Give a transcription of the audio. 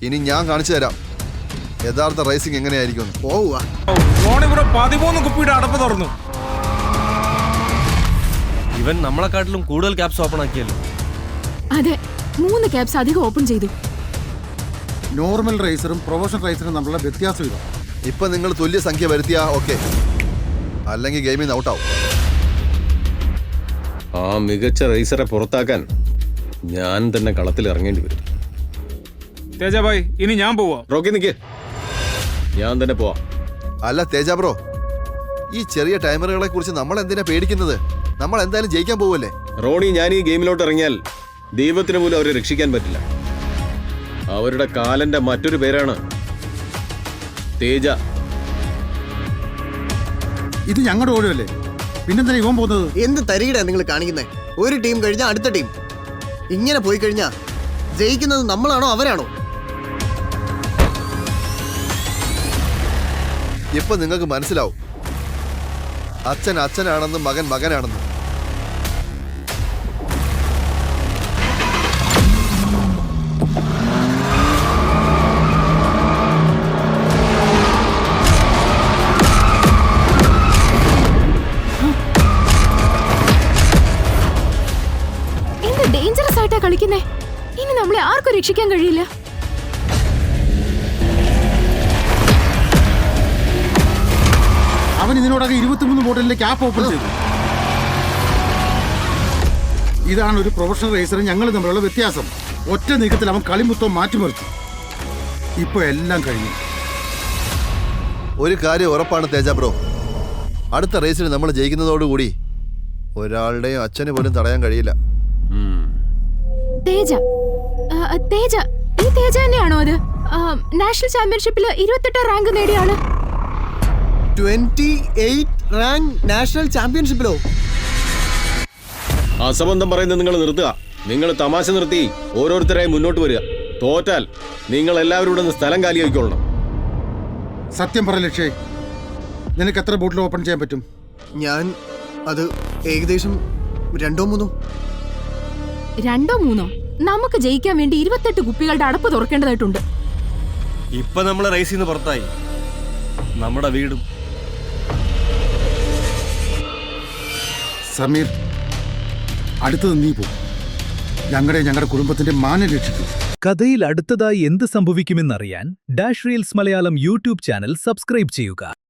ഇനി ഞാൻ കാണിച്ചു തരാം യഥാർത്ഥ റേസിംഗ് എങ്ങനെയായിരിക്കും. പോവുക. 13 കുപ്പിയുടെ അടപ്പ് തുറന്നു. ഇവൻ നമ്മളെക്കാട്ടിലും കൂടുതൽ ക്യാപ്സ് ഓപ്പൺ ആക്കിയല്ലോ. അതെ, 3 ക്യാപ്സ് അധികം ഓപ്പൺ ചെയ്തു. നോർമൽ റേസറും പ്രൊഫഷണൽ റേസറും തമ്മിലുള്ള വ്യത്യാസം ഇതാണ്. ഇപ്പൊ നിങ്ങൾ തുല്യ സംഖ്യ വരുത്തിയാ ഓക്കെ, അല്ലെങ്കിൽ ഗെയിമിൽ നിന്ന് ഔട്ടാവും. ആ മികച്ച റേസറെ പുറത്താക്കാൻ ഞാൻ തന്നെ കളത്തിൽ ഇറങ്ങേണ്ടി വരും. തേജാഭായ്, ഇനി ഞാൻ പോവാ. റോക്കി നിക്ക്, ഞാൻ തന്നെ പോവാം. അല്ല തേജ ബ്രോ, ഈ ചെറിയ ടൈമറുകളെ കുറിച്ച് നമ്മൾ എന്തിനാ പേടിക്കുന്നത്? നമ്മൾ എന്തായാലും ജയിക്കാൻ പോവല്ലേ. റോണി, ഞാൻ ഈ ഗെയിമിലോട്ട് ഇറങ്ങിയാൽ ദൈവത്തിന് പോലും അവരെ രക്ഷിക്കാൻ പറ്റില്ല. അവരുടെ കാലന്റെ മറ്റൊരു പേരാണ് തേജ. ഇത് ഞങ്ങളുടെ ഓടുമല്ലേ, പിന്നെന്താ ഇവൻ പോകുന്നത്? എന്ത് തരികിടാ നിങ്ങൾ കാണിക്കുന്നത്? ഒരു ടീം കഴിഞ്ഞാൽ അടുത്ത ടീം. ഇങ്ങനെ പോയി കഴിഞ്ഞാൽ ജയിക്കുന്നത് നമ്മളാണോ അവരാണോ? ഇപ്പൊ നിങ്ങൾക്ക് മനസ്സിലാവും അച്ഛൻ അച്ഛനാണെന്നും മകൻ മകനാണെന്നും. എന്ത് ഡേഞ്ചറസ് ആയിട്ടാ കളിക്കുന്നേ. ഇനി നമ്മളെ ആർക്കും രക്ഷിക്കാൻ കഴിയില്ല. അവൻ ഇതിനോടൊക്കെ 23 ബോട്ടിലിന്റെ ക്യാപ്പ് ഓപ്പൺ ചെയ്തു. ഇതാണ് ഒരു പ്രൊഫഷണൽ റേസറും ഞങ്ങൾ തമ്മിലുള്ള വ്യത്യാസം. ഒറ്റ നീക്കത്തിൽ അവൻ കളിമുത്തം മാറ്റിമറിച്ചു. ഇപ്പൊ എല്ലാം കഴിഞ്ഞു. ഒരു കാര്യം ഉറപ്പാണ് തേജ ബ്രോ, അടുത്ത റേസിൽ നമ്മൾ ജയിക്കുന്നതോടുകൂടി ഒരാളുടെയും അച്ഛന് പോലും തടയാൻ കഴിയില്ല. തേജ, തേജ, ഈ തേജ തന്നെയാണോ അത്? നാഷണൽ ചാമ്പ്യൻഷിപ്പിൽ 28 റാങ്ക് നേടിയ ആള്. 28 റാങ്ക് നാഷണൽ ചാമ്പ്യൻഷിപ്പിലോ? അസംബന്ധം പറയുന്നത് നിങ്ങൾ നിർത്തുക. നിങ്ങൾ തമാശ നിർത്തി ഓരോരുത്തരായി മുന്നോട്ട് വരിക. തോറ്റാൽ നിങ്ങൾ എല്ലാവരും കൂടെ സ്ഥലം കാലിയാക്കിക്കൊള്ളണം. സത്യം പറ ലക്ഷ്യ, നിനക്ക് എത്ര ബോട്ടിൽ ഓപ്പൺ ചെയ്യാൻ പറ്റും? ഞാൻ അത് ഏകദേശം 2-3. 2-3? നമുക്ക് ജയിക്കാൻ വേണ്ടി 28 കുപ്പികളുടെ അടപ്പ് തുറക്കേണ്ടതായിട്ടുണ്ട്. ഇപ്പൊ നമ്മള് റേസിൽ നിന്ന് പുറത്തായി. നമ്മുടെ വീടും. സമീർ, അടുത്തത് നീ പോകും. ഞങ്ങളുടെ കുടുംബത്തിന്റെ മാനം രക്ഷിക്കും. കഥയിൽ അടുത്തതായി എന്ത് സംഭവിക്കുമെന്നറിയാൻ dash reels Malayalam YouTube channel subscribe ചെയ്യുക.